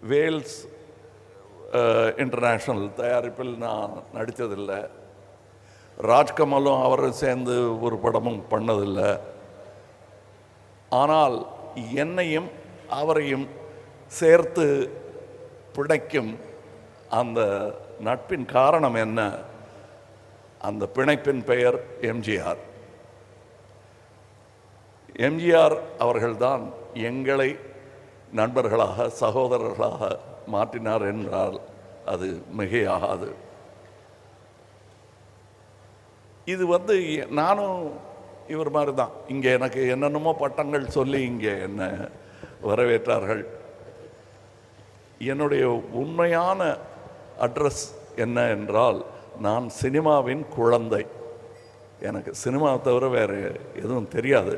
Wales international தயாரிப்பில் நான் நடித்ததில்லை. ராஜ்கமலும் அவரும் சேர்ந்து ஒரு படமும் பண்ணதில்லை. ஆனால் என்னையும் அவரையும் சேர்த்து பிணைக்கும் அந்த நட்பின் காரணம் என்ன? அந்த பிணைப்பின் பெயர் எம்ஜிஆர். எம்ஜிஆர் அவர்கள்தான் எங்களை நண்பர்களாக சகோதரர்களாக மாற்றினார் என்றால் அது மிகையாகாது. இது நானும் இவர் மாதிரி தான். இங்கே எனக்கு என்னென்னமோ பட்டங்கள் சொல்லி இங்கே என்ன வரவேற்றார்கள். என்னுடைய உண்மையான அட்ரஸ் என்ன என்றால், நான் சினிமாவின் குழந்தை. எனக்கு சினிமாவை தவிர வேறு எதுவும் தெரியாது.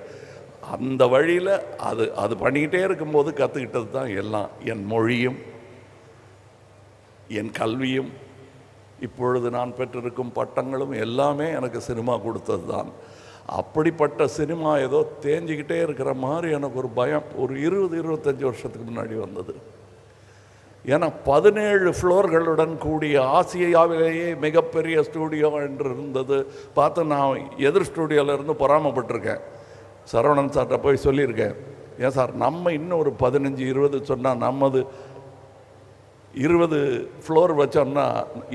அந்த வழியில் அது பண்ணிக்கிட்டே இருக்கும்போது கற்றுக்கிட்டது தான் எல்லாம். என் மொழியும் என் கல்வியும் இப்பொழுது நான் பெற்றிருக்கும் பட்டங்களும் எல்லாமே எனக்கு சினிமா கொடுத்தது தான். அப்படிப்பட்ட சினிமா ஏதோ தேஞ்சிக்கிட்டே இருக்கிற மாதிரி எனக்கு ஒரு பயம் ஒரு 20-25 வருஷத்துக்கு முன்னாடி வந்தது. ஏன்னா 17 ஃப்ளோர்களுடன் கூடிய ஆசியாவிலேயே மிகப்பெரிய ஸ்டூடியோ என்று இருந்தது பார்த்து நான் எதிர் ஸ்டூடியோவிலேருந்து பொறாமப்பட்டிருக்கேன். சரவணன் சார்கிட்ட போய் சொல்லியிருக்கேன், ஏன் சார் நம்ம இன்னும் ஒரு 15-20 சொன்னால் நம்மது 20 ஃப்ளோர் வச்சோம்னா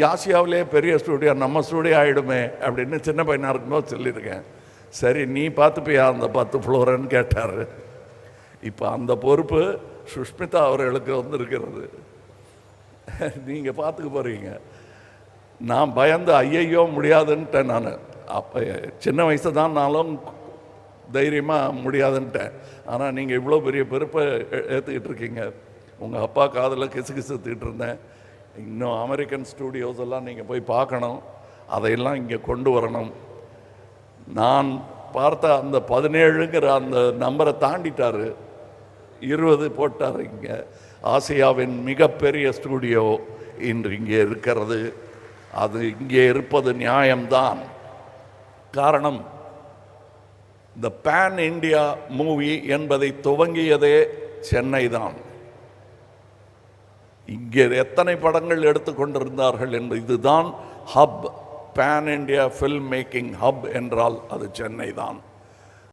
ஆசியாவிலே பெரிய ஸ்டூடியோ நம்ம ஸ்டூடியோ ஆகிடுமே அப்படின்னு சின்ன பையனாக இருக்கும்போது சொல்லியிருக்கேன். சரி நீ பார்த்துப்பியா அந்த 10 ஃப்ளோருன்னு கேட்டார். இப்போ அந்த பொறுப்பு சுஷ்மிதா அவர்களுக்கு இருக்கிறது. நீங்கள் பார்த்துக்க போகிறீங்க. நான் பயந்து ஐயையோ முடியாதுன்ட்டேன். நான் அப்போ சின்ன வயசு தான் நானும் தைரியமாக முடியாதுன்ட்டேன். ஆனால் நீங்கள் இவ்வளோ பெரிய பொறுப்பை ஏற்றுக்கிட்டு இருக்கீங்க. உங்கள் அப்பா காதில் கிசுகிசுத்துக்கிட்டு இருந்தேன். இன்னும் அமெரிக்கன் ஸ்டூடியோஸ் எல்லாம் நீங்கள் போய் பார்க்கணும், அதையெல்லாம் இங்கே கொண்டு வரணும். நான் பார்த்த அந்த 17ங்கிற அந்த நம்பரை தாண்டிட்டார், 20 போட்டார். இங்கே ஆசியாவின் மிகப்பெரிய ஸ்டூடியோ இன்று இங்கே இருக்கிறது. அது இங்கே இருப்பது நியாயம்தான். காரணம், இந்த பேன் இண்டியா மூவி என்பதை துவங்கியதே சென்னை தான். இங்கே எத்தனை படங்கள் எடுத்துக்கொண்டிருந்தார்கள் என்பது இதுதான் hub. Pan India film making hub என்றால் அது சென்னை தான்.